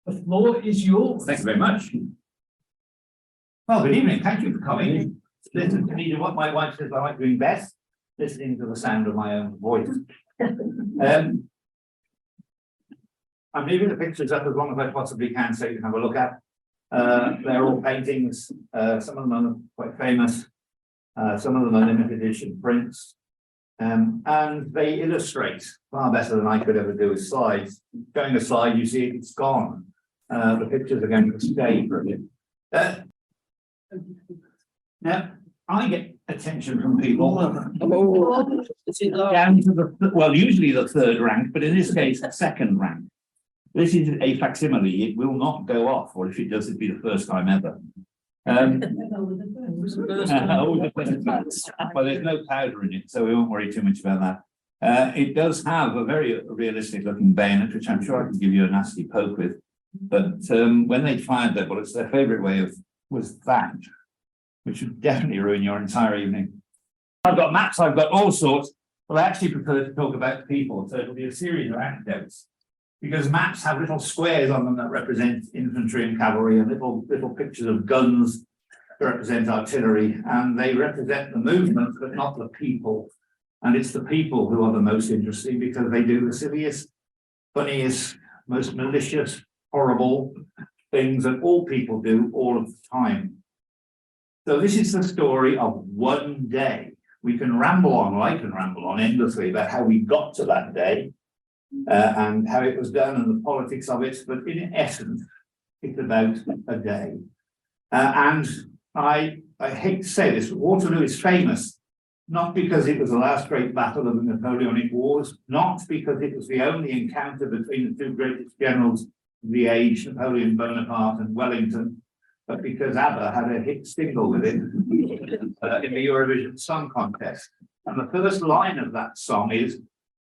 The floor is yours. Thank you very much. Well, good evening. Thank you for coming. Listen to me to what my wife says I like doing best, listening to the sound of my own voice. I'm leaving the pictures up as long as I possibly can so you can have a look at. They're all paintings. Some of them are quite famous. Some of them are limited edition prints. And they illustrate far better than I could ever do with slides. Going a slide, you see it's gone. The pictures are going to stay for a bit. Now, I get attention from people down to the, well, usually the third rank, but in this case, the second rank. This is a facsimile. It will not go off, or if it does, it'll be the first time ever. Well, there's no powder in it, so we won't worry too much about that. It does have a very realistic looking bayonet, which I'm sure I can give you a nasty poke with. But when they fired their bullets, their favourite way of was that, which would definitely ruin your entire evening. I've got maps, I've got all sorts, but I actually prefer to talk about people, so it'll be a series of anecdotes. Because maps have little squares on them that represent infantry and cavalry, and little pictures of guns that represent artillery, and they represent the movement, but not the people. And it's the people who are the most interesting because they do the silliest, funniest, most malicious, horrible things that all people do all of the time. So this is the story of one day. We can ramble on, or I can ramble on endlessly about how we got to that day. And how it was done and the politics of it, but in essence, it's about a day. And I hate to say this, but Waterloo is famous, not because it was the last great battle of the Napoleonic Wars, not because it was the only encounter between the two greatest generals of the age, Napoleon Bonaparte and Wellington, but because ABBA had a hit single with it in the Eurovision Song Contest. And the first line of that song is,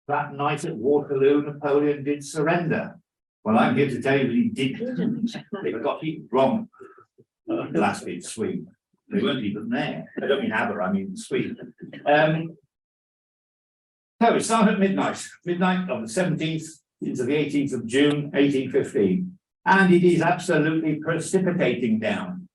"That night at Waterloo, Napoleon did surrender." Well, I'm here to tell you that he didn't. They got it wrong. The last bit sweet. They weren't even there. I don't mean ABBA, I mean sweet. So it started at midnight of the 17th into the 18th of June, 1815. And it is absolutely precipitating down.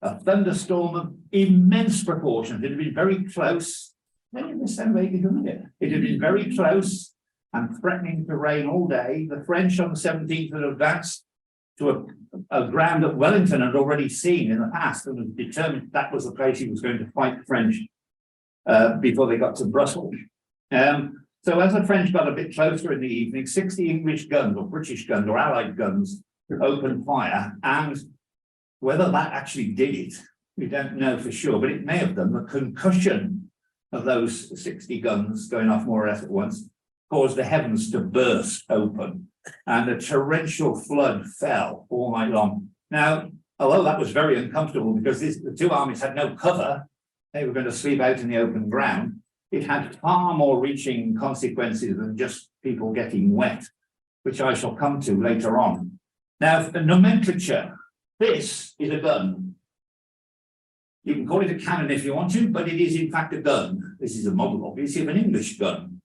A thunderstorm of immense proportions. It had been very close. It had been very close and threatening to rain all day. The French on the 17th had advanced to a ground that Wellington had already seen in the past and was determined that was the place he was going to fight the French before they got to Brussels. So as the French got a bit closer in the evening, 60 English guns or British guns or Allied guns opened fire, and whether that actually did it, we don't know for sure, but it may have done. The concussion of those 60 guns going off more or less at once caused the heavens to burst open, and a torrential flood fell all night long. Now, although that was very uncomfortable because the two armies had no cover, they were going to sleep out in the open ground, it had far more reaching consequences than just people getting wet, which I shall come to later on. Now, the nomenclature, this is a gun. You can call it a cannon if you want to, but it is in fact a gun. This is a model, obviously, of an English gun.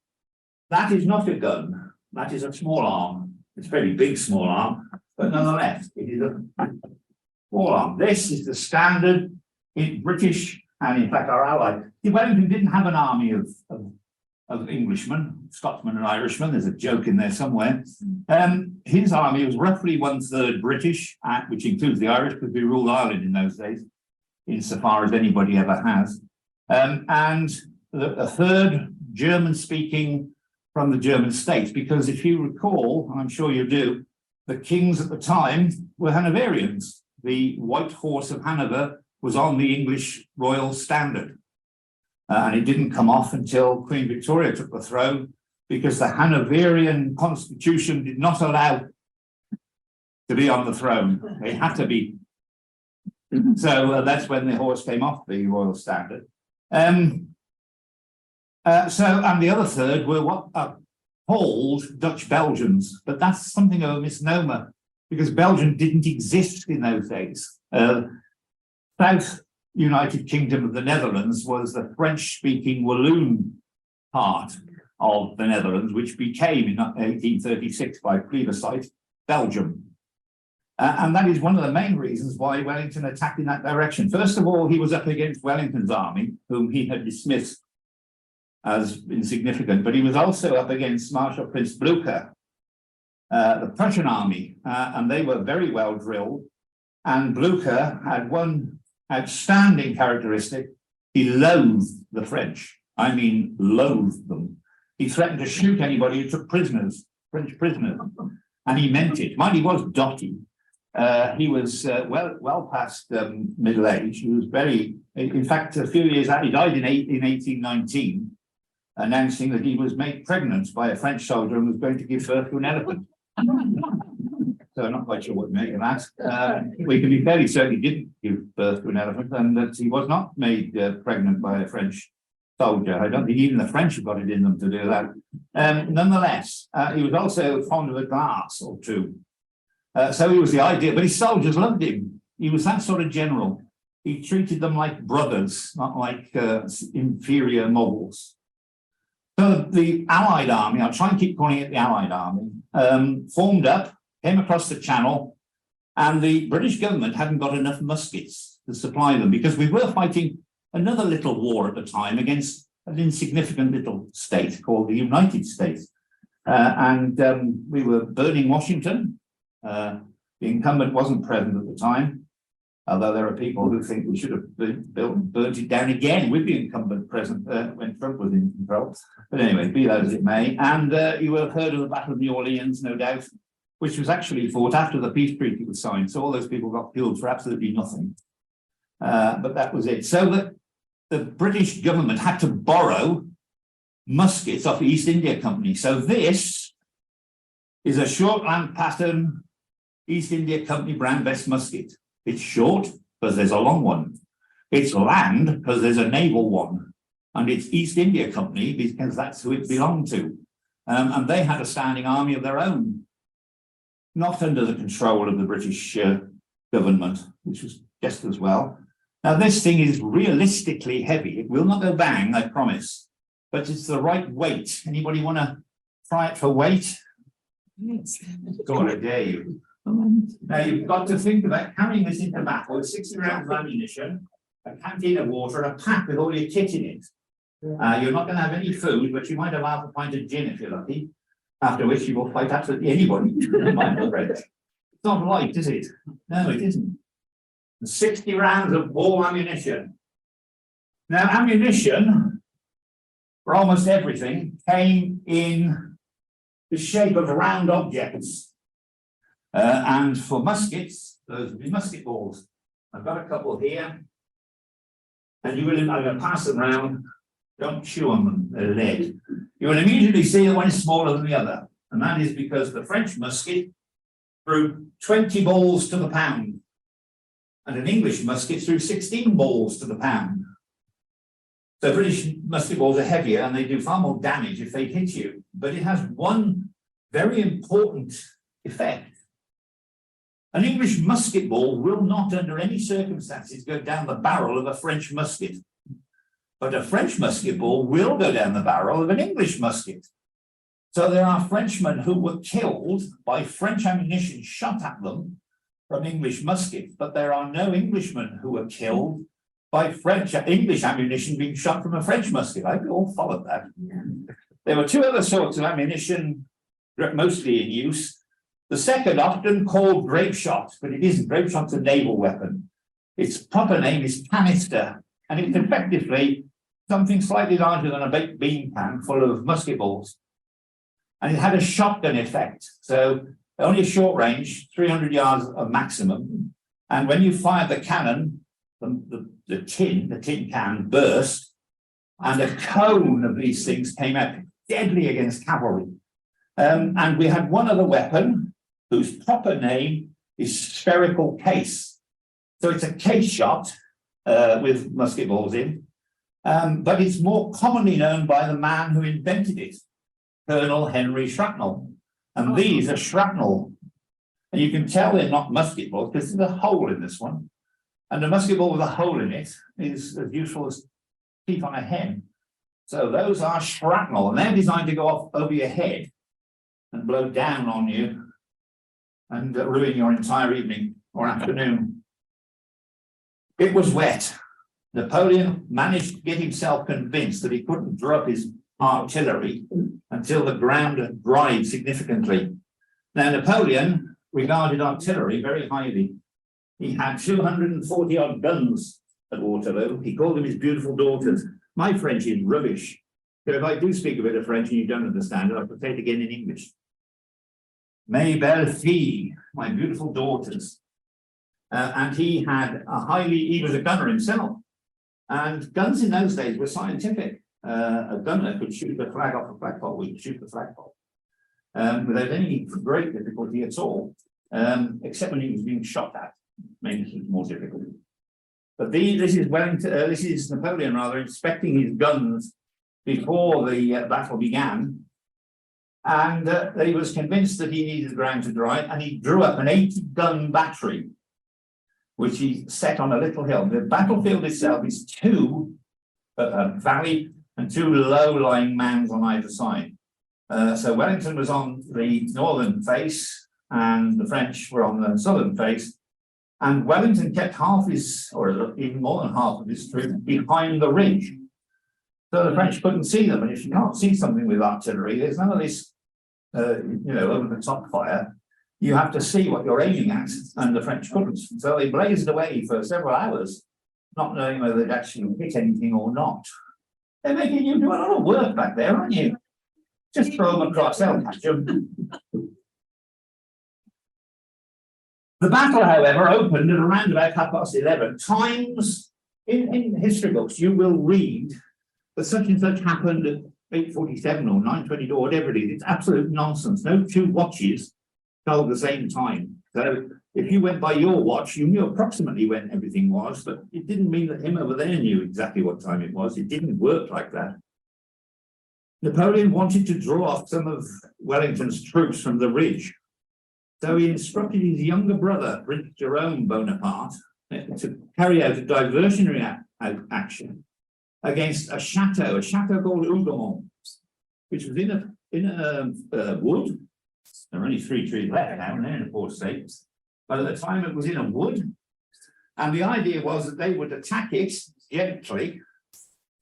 That is not a gun. That is a small arm. It's a very big small arm, but nonetheless, it is a small arm. This is the standard in British and, in fact, our allies. Wellington didn't have an army of Englishmen, Scotsmen and Irishmen. There's a joke in there somewhere. His army was roughly 1/3 British, which includes the Irish, because we ruled Ireland in those days, insofar as anybody ever has. And a third German-speaking from the German states, because if you recall, and I'm sure you do, the kings at the time were Hanoverians. The White Horse of Hanover was on the English royal standard. And it didn't come off until Queen Victoria took the throne, because the Hanoverian constitution did not allow to be on the throne. They had to be. So that's when the horse came off the royal standard. And the other third were what are called Dutch Belgians, but that's something of a misnomer because Belgium didn't exist in those days. South United Kingdom of the Netherlands was the French-speaking Walloon part of the Netherlands, which became in 1836 by plebiscite Belgium. And that is one of the main reasons why Wellington attacked in that direction. First of all, he was up against Wellington's army, whom he had dismissed as insignificant, but he was also up against Marshal Prince Blucher, the Prussian army, and they were very well drilled. And Blucher had one outstanding characteristic. He loathed the French. I mean, loathed them. He threatened to shoot anybody who took prisoners, French prisoners, and he meant it. Mind, he was dotty. He was well past middle age. He was very, in fact, a few years out, he died in 1819, announcing that he was made pregnant by a French soldier and was going to give birth to an elephant. So I'm not quite sure what to make of that. We can be fairly certain he didn't give birth to an elephant and that he was not made pregnant by a French soldier. I don't think even the French have got it in them to do that. Nonetheless, he was also fond of a glass or two. So he was the ideal, but his soldiers loved him. He was that sort of general. He treated them like brothers, not like inferior moguls. So the Allied army, I'll try and keep calling it the Allied army, formed up, came across the Channel, and the British government hadn't got enough muskets to supply them because we were fighting another little war at the time against an insignificant little state called the United States. We were burning Washington. The incumbent wasn't present at the time, although there are people who think we should have burnt it down again with the incumbent present when Trump was in control. But anyway, be that as it may. And you will have heard of the Battle of New Orleans, no doubt, which was actually fought after the peace treaty was signed. So all those people got killed for absolutely nothing. But that was it. So that the British government had to borrow muskets off the East India Company. So this is a Shortland pattern East India Company brand best musket. It's short because there's a long one. It's land because there's a naval one. And it's East India Company because that's who it belonged to. And they had a standing army of their own, not under the control of the British government, which was just as well. Now, this thing is realistically heavy. It will not go bang, I promise, but it's the right weight. Anybody want to try it for weight? Yes. Go on, I dare you. Now, you've got to think about carrying this into battle with 60 rounds of ammunition, a canteen of water, and a pack with all your kit in it. You're not going to have any food, but you might have half a pint of gin if you're lucky, after which you will fight absolutely anybody. It's not light, is it? No, it isn't. 60 rounds of ball ammunition. Now, ammunition for almost everything came in the shape of round objects. And for muskets, those would be musket balls. I've got a couple here. And I'm going to pass them around. Don't chew on them, they're lead. You will immediately see that one is smaller than the other. And that is because the French musket threw 20 balls to the pound. And an English musket threw 16 balls to the pound. So British musket balls are heavier and they do far more damage if they hit you. But it has one very important effect. An English musket ball will not, under any circumstances, go down the barrel of a French musket. But a French musket ball will go down the barrel of an English musket. So there are Frenchmen who were killed by French ammunition shot at them from English muskets, but there are no Englishmen who were killed by English ammunition being shot from a French musket. I all followed that. Yeah. There were two other sorts of ammunition mostly in use. The second, often called grape shot, but it isn't. Grape shot's a naval weapon. Its proper name is canister, and it's effectively something slightly larger than a baked bean pan full of musket balls. And it had a shotgun effect. So only a short range, 300 yards of maximum. And when you fired the cannon, the tin can burst, and a cone of these things came out deadly against cavalry. And we had one other weapon whose proper name is spherical case. So it's a case shot with musket balls in, but it's more commonly known by the man who invented it, Colonel Henry Shrapnel. And these are shrapnel. And you can tell they're not musket balls because there's a hole in this one. And a musket ball with a hole in it is as useful as teeth on a hen. So those are shrapnel, and they're designed to go off over your head and blow down on you and ruin your entire evening or afternoon. It was wet. Napoleon managed to get himself convinced that he couldn't draw up his artillery until the ground had dried significantly. Now, Napoleon regarded artillery very highly. He had 240 odd guns at Waterloo. He called them his beautiful daughters. My French is rubbish. So if I do speak a bit of French and you don't understand it, I'll say it again in English. Mes belles filles, my beautiful daughters. And he was a gunner himself. And guns in those days were scientific. A gunner could shoot the flag off a flagpole. We could shoot the flagpole without any great difficulty at all, except when he was being shot at. Maybe it was more difficult. But this is Wellington. This is Napoleon, rather, inspecting his guns before the battle began, and he was convinced that he needed the ground to dry, and he drew up an 80-gun battery, which he set on a little hill. The battlefield itself is a valley and two low-lying mounds on either side. So Wellington was on the northern face, and the French were on the southern face. And Wellington kept half his, or even more than half of his troops, behind the ridge. So the French couldn't see them. And if you can't see something with artillery, there's none of this, over the top fire. You have to see what you're aiming at, and the French couldn't. So they blazed away for several hours, not knowing whether they'd actually hit anything or not. They're making you do a lot of work back there, aren't you? Just throw them across, they'll catch them. The battle, however, opened at around about 11:30. Times in history books, you will read that such and such happened at 8:47 or 9:22 or whatever it is. It's absolute nonsense. No two watches told the same time. So if you went by your watch, you knew approximately when everything was, but it didn't mean that him over there knew exactly what time it was. It didn't work like that. Napoleon wanted to draw off some of Wellington's troops from the ridge. So he instructed his younger brother, Prince Jerome Bonaparte, to carry out a diversionary action against a chateau called Hougoumont, which was in a wood. There are only 3 trees left now, and they're in a poor state. But at the time, it was in a wood. And the idea was that they would attack it gently,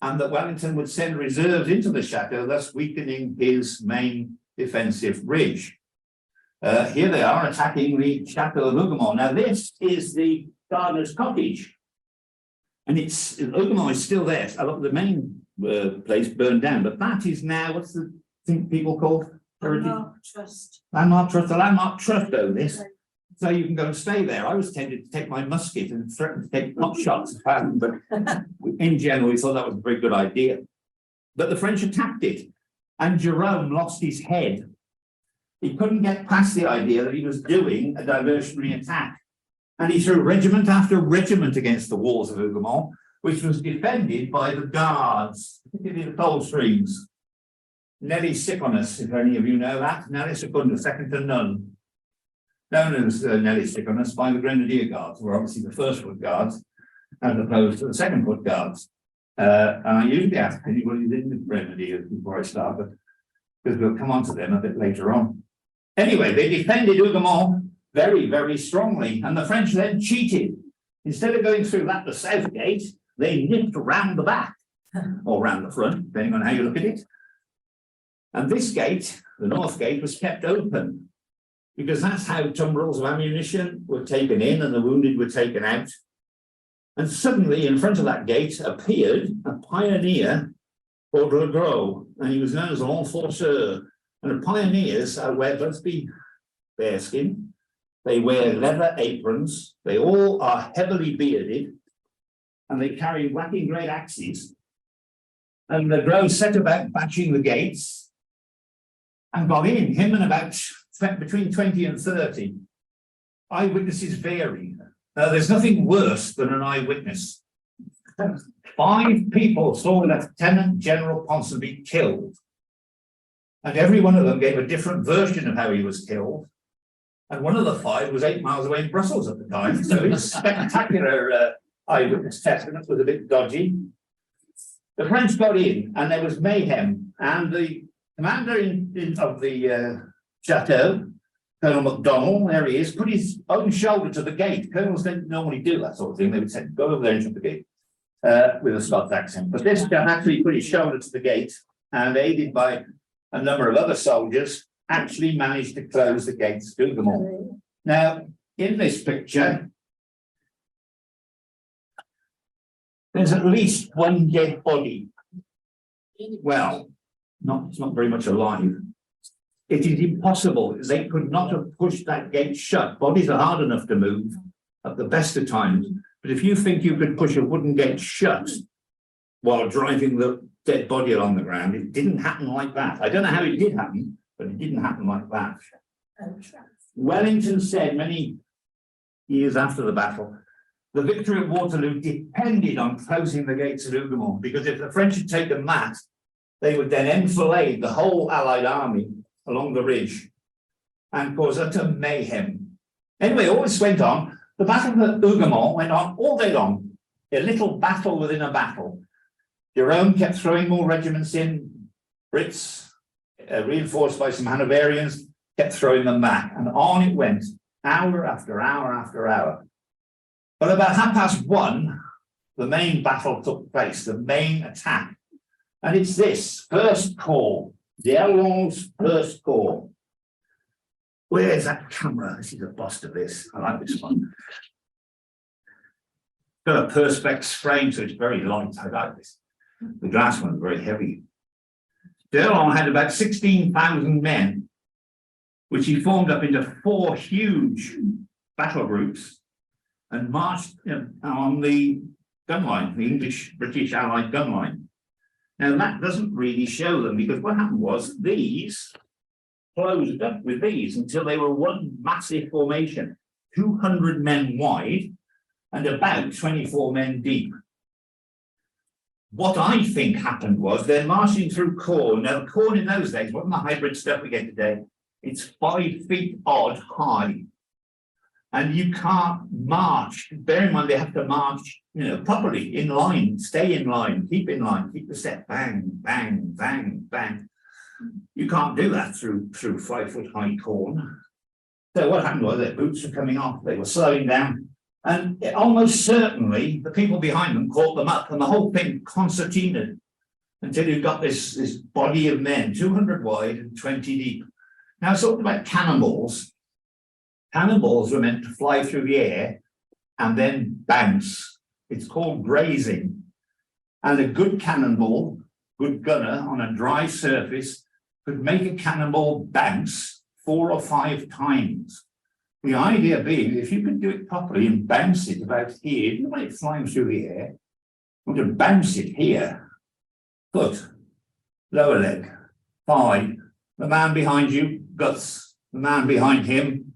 and that Wellington would send reserves into the chateau, thus weakening his main defensive ridge. Here they are attacking the Chateau of Hougoumont. Now, this is the gardener's cottage, and Hougoumont is still there. The main place burned down, but that is now, what's the thing people call? Landmark Trust. Landmark Trust. The Landmark Trust own this, so you can go and stay there. I was tempted to take my musket and threaten to take pot shots, but in general, we thought that was a very good idea. But the French attacked it, and Jerome lost his head. He couldn't get past the idea that he was doing a diversionary attack. And he threw regiment after regiment against the walls of Hougoumont, which was defended by the guards, particularly the Coldstreams. Nelly Sickonus, if any of you know that, Nelly Secunda, second to none. Known as Nelly Sickonus by the Grenadier Guards, who were obviously the first foot guards, as opposed to the second foot guards. And I usually ask anybody who's in the Grenadiers before I start, because we'll come on to them a bit later on. Anyway, they defended Hougoumont very, very strongly, and the French then cheated. Instead of going through the south gate, they nipped round the back, or round the front, depending on how you look at it. And this gate, the north gate, was kept open, because that's how tumbrils of ammunition were taken in and the wounded were taken out. And suddenly, in front of that gate, appeared a pioneer called Le Gros, and he was known as l'Enforceur. And the pioneers wear, let's be bearskin, they wear leather aprons, they all are heavily bearded, and they carry whacking great axes. And the Gros set about batching the gates and got in, him and about between 20 and 30. Eyewitnesses vary. There's nothing worse than an eyewitness. 5 people saw Lieutenant General Ponsonby killed. And every one of them gave a different version of how he was killed. And one of the 5 was 8 miles away in Brussels at the time. So his spectacular eyewitness testament was a bit dodgy. The French got in, and there was mayhem. And the commander of the chateau, Colonel MacDonald, there he is, put his own shoulder to the gate. Colonels didn't normally do that sort of thing. They would say, go over there and shut the gate with a Scots accent. But this guy actually put his shoulder to the gate and, aided by a number of other soldiers, actually managed to close the gates to them all. Now, in this picture, there's at least one dead body. Well, it's not very much alive. It is impossible. They could not have pushed that gate shut. Bodies are hard enough to move at the best of times. But if you think you could push a wooden gate shut while driving the dead body along the ground, it didn't happen like that. I don't know how it did happen, but it didn't happen like that. Wellington said many years after the battle, the victory at Waterloo depended on closing the gates at Hougoumont, because if the French had taken that, they would then enfilade the whole Allied army along the ridge and cause utter mayhem. Anyway, all this went on. The battle at Hougoumont went on all day long, a little battle within a battle. Jerome kept throwing more regiments in. Brits, reinforced by some Hanoverians, kept throwing them back, and on it went, hour after hour after hour. But about 1:30, the main battle took place, the main attack. And it's this, First Corps, D'Erlon's First Corps. Where's that camera? This is a bust of this. I like this one. Got a Perspex frame, so it's very light. I like this. The glass one's very heavy. D'Erlon had about 16,000 men, which he formed up into 4 huge battle groups and marched on the gun line, the English-British Allied gun line. Now, that doesn't really show them, because what happened was these closed up with these until they were one massive formation, 200 men wide and about 24 men deep. What I think happened was they're marching through corn. Now, corn in those days wasn't the hybrid stuff we get today. It's 5 feet odd high. And you can't march. Bear in mind, they have to march, properly, in line, stay in line, keep the step, bang, bang, bang, bang. You can't do that through 5 foot high corn. So what happened was their boots were coming off, they were slowing down, and almost certainly the people behind them caught them up, and the whole thing concertinaed until you got this body of men, 200 wide and 20 deep. Now, it's talked about cannonballs. Cannonballs were meant to fly through the air and then bounce. It's called grazing. And a good cannonball, good gunner on a dry surface, could make a cannonball bounce 4 or 5 times. The idea being, if you could do it properly and bounce it about here, you want it flying through the air, you want to bounce it here, foot, lower leg, thigh, the man behind you, guts, the man behind him,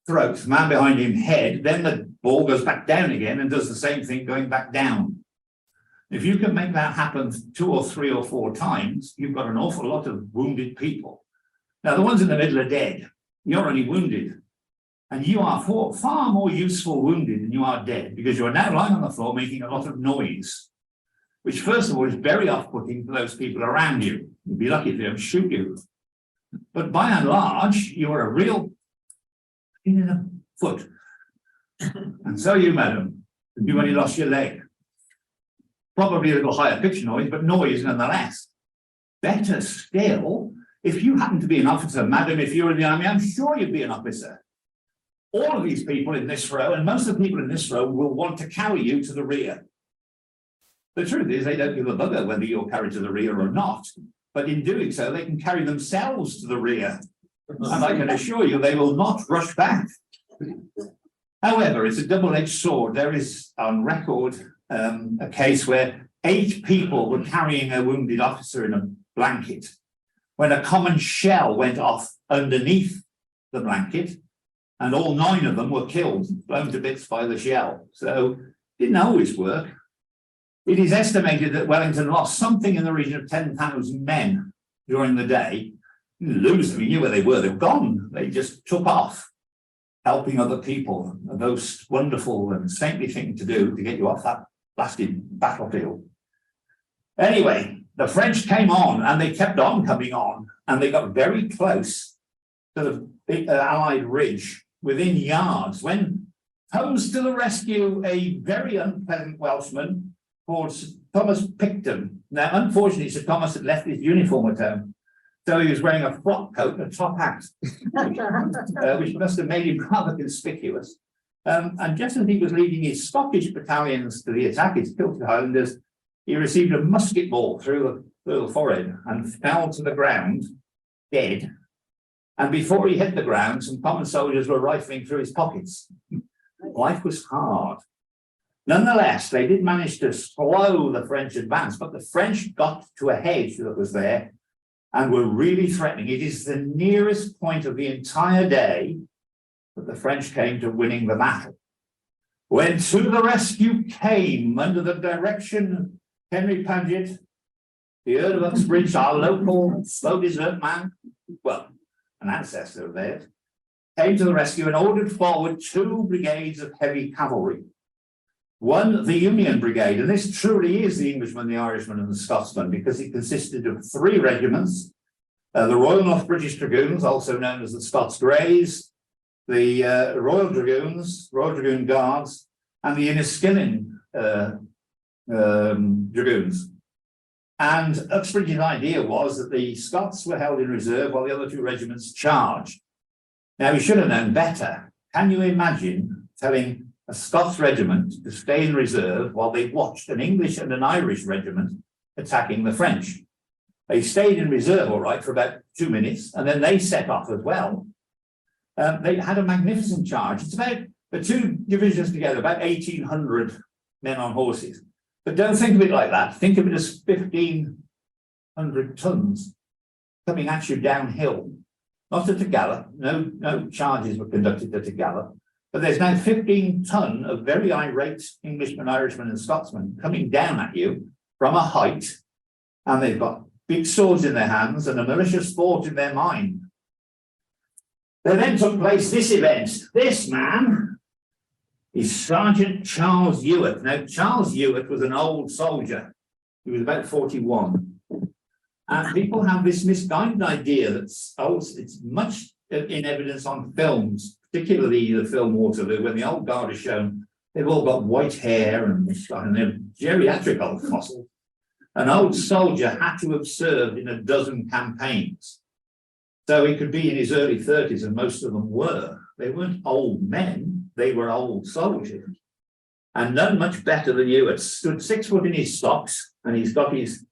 throat, the man behind him, head, then the ball goes back down again and does the same thing going back down. If you can make that happen 2 or 3 or 4 times, you've got an awful lot of wounded people. Now, the ones in the middle are dead. You're only wounded. And you are far more useful wounded than you are dead, because you are now lying on the floor making a lot of noise, which, first of all, is very off-putting for those people around you. You'd be lucky if they don't shoot you. But by and large, you're a real in the foot. And so you, madam, you only lost your leg. Probably a little higher pitch noise, but noise nonetheless. Better still, if you happen to be an officer, madam, if you're in the army, I'm sure you'd be an officer. All of these people in this row, and most of the people in this row, will want to carry you to the rear. The truth is, they don't give a bugger whether you're carried to the rear or not. But in doing so, they can carry themselves to the rear. And I can assure you, they will not rush back. However, it's a double-edged sword. There is on record a case where 8 people were carrying a wounded officer in a blanket when a common shell went off underneath the blanket, and all 9 of them were killed, blown to bits by the shell. So it didn't always work. It is estimated that Wellington lost something in the region of 10,000 men during the day. You didn't lose them, you knew where they were gone. They just took off, helping other people, a most wonderful and saintly thing to do to get you off that blasted battlefield. Anyway, the French came on, and they kept on coming on, and they got very close to the big, Allied ridge within yards when comes to the rescue a very unpleasant Welshman called Sir Thomas Picton. Now, unfortunately, Sir Thomas had left his uniform at home, so he was wearing a frock coat and a top hat, which must have made him rather conspicuous. And just as he was leading his Scottish battalions to the attack, his Celtic Highlanders, he received a musket ball through the forehead and fell to the ground, dead. And before he hit the ground, some common soldiers were rifling through his pockets. Life was hard. Nonetheless, they did manage to slow the French advance, but the French got to a hedge that was there and were really threatening. It is the nearest point of the entire day that the French came to winning the battle. When to the rescue came, under the direction of Henry Paget, the Earl of Uxbridge, our local slow desert man, well, an ancestor of theirs, came to the rescue and ordered forward 2 brigades of heavy cavalry. One, the Union Brigade, and this truly is the Englishman, the Irishman, and the Scotsman, because it consisted of 3 regiments, the Royal North British Dragoons, also known as the Scots Greys, the Royal Dragoons, Royal Dragoon Guards, and the Inniskilling Dragoons. And Uxbridge's idea was that the Scots were held in reserve while the other 2 regiments charged. Now, he should have known better. Can you imagine telling a Scots regiment to stay in reserve while they watched an English and an Irish regiment attacking the French? They stayed in reserve, all right, for about 2 minutes, and then they set off as well. They had a magnificent charge. It's about the 2 divisions together, about 1,800 men on horses. But don't think of it like that. Think of it as 1,500 tons coming at you downhill. Not at a gallop. No charges were conducted at a gallop. But there's now 15 ton of very irate Englishmen, Irishmen, and Scotsmen coming down at you from a height, and they've got big swords in their hands and a malicious thought in their mind. There then took place this event. This man is Sergeant Charles Ewart. Now, Charles Ewart was an old soldier. He was about 41. And people have this misguided idea that it's much in evidence on films, particularly the film Waterloo, when the old guard is shown, they've all got white hair and they're geriatric old fossils. An old soldier had to have served in a dozen campaigns. So he could be in his early 30s, and most of them were. They weren't old men, they were old soldiers. And none much better than Ewart. Stood 6 foot in his socks, and he's got his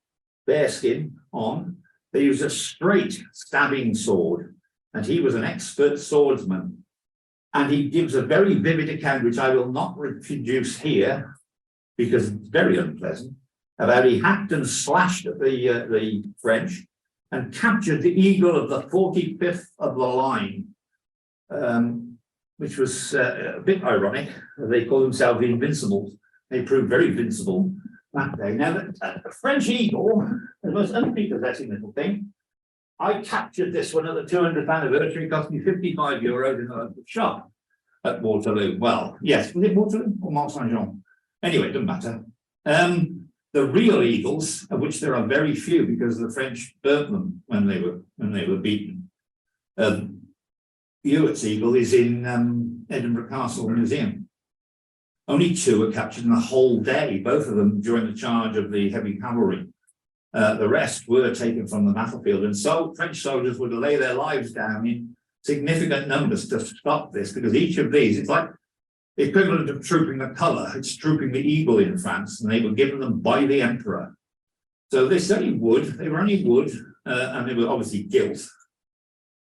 bearskin on. They use a straight stabbing sword, and he was an expert swordsman. And he gives a very vivid account, which I will not reproduce here, because it's very unpleasant, about he hacked and slashed at the French and captured the eagle of the 45th of the line, which was a bit ironic. They call themselves the Invincibles. They proved very invincible that day. Now, the French eagle, the most unprepossessing little thing, I captured this one at the 200th anniversary. It cost me €55 in the local shop at Waterloo. Well, yes, was it Waterloo or Mont Saint-Jean? Anyway, it doesn't matter. The real eagles, of which there are very few because the French burnt them when they were beaten. Ewart's eagle is in Edinburgh Castle Museum. Only 2 were captured in the whole day, both of them during the charge of the heavy cavalry. The rest were taken from the battlefield, and so French soldiers would lay their lives down in significant numbers to stop this, because each of these, it's like the equivalent of trooping the colour. It's trooping the eagle in France, and they were given them by the emperor. So this only wood, they were only wood, and they were obviously gilt.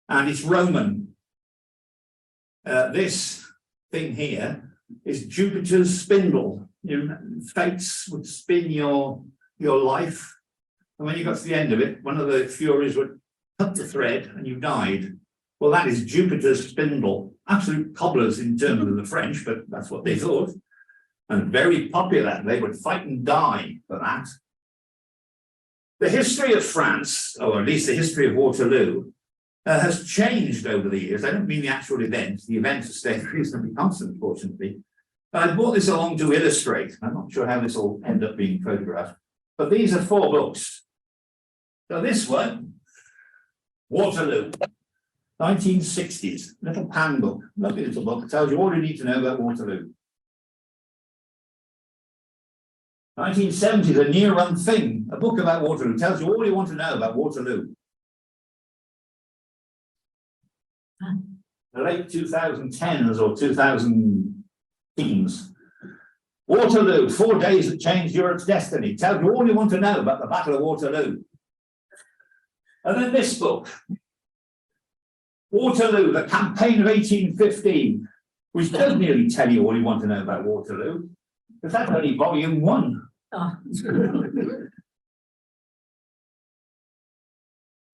And it's Roman. This thing here is Jupiter's spindle. Fates would spin your life. And when you got to the end of it, one of the Furies would cut the thread and you died. Well, that is Jupiter's spindle. Absolute cobblers in terms of the French, but that's what they thought. And very popular. They would fight and die for that. The history of France, or at least the history of Waterloo, has changed over the years. I don't mean the actual event. The event has stayed reasonably constant, unfortunately. But I brought this along to illustrate. I'm not sure how this will end up being photographed. But these are 4 books. So this one, Waterloo. 1960s, little pan book, lovely little book, tells you all you need to know about Waterloo. 1970s, a near run thing, a book about Waterloo, tells you all you want to know about Waterloo. The late 2010s or 2000 teens. Waterloo, 4 days that changed Europe's destiny, tells you all you want to know about the Battle of Waterloo. And then this book, Waterloo, the Campaign of 1815, which does nearly tell you all you want to know about Waterloo, because that's only volume 1. Oh.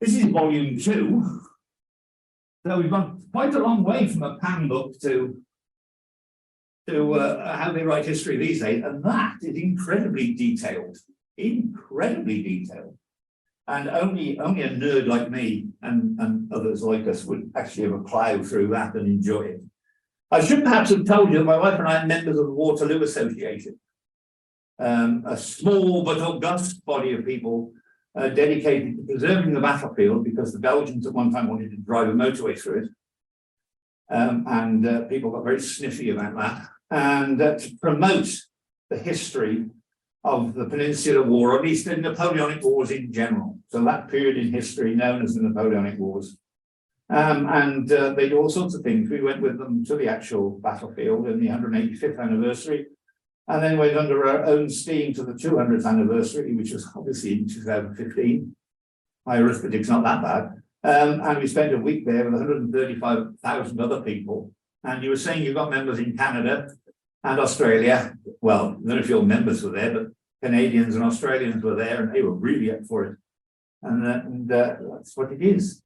This is volume 2. So we've gone quite a long way from a pan book to how they write history these days, and that is incredibly detailed, and only a nerd like me and others like us would actually ever plough through that and enjoy it. I should perhaps have told you that my wife and I are members of the Waterloo Association, a small but august body of people dedicated to preserving the battlefield, because the Belgians at one time wanted to drive a motorway through it. And people got very sniffy about that. And to promote the history of the Peninsular War, or at least the Napoleonic Wars in general. So that period in history known as the Napoleonic Wars. They do all sorts of things. We went with them to the actual battlefield in the 185th anniversary, and then went under our own steam to the 200th anniversary, which was obviously in 2015. My arithmetic's not that bad. And we spent a week there with 135,000 other people. And you were saying you've got members in Canada and Australia. Well, I don't know if your members were there, but Canadians and Australians were there, and they were really up for it. And that's what it is.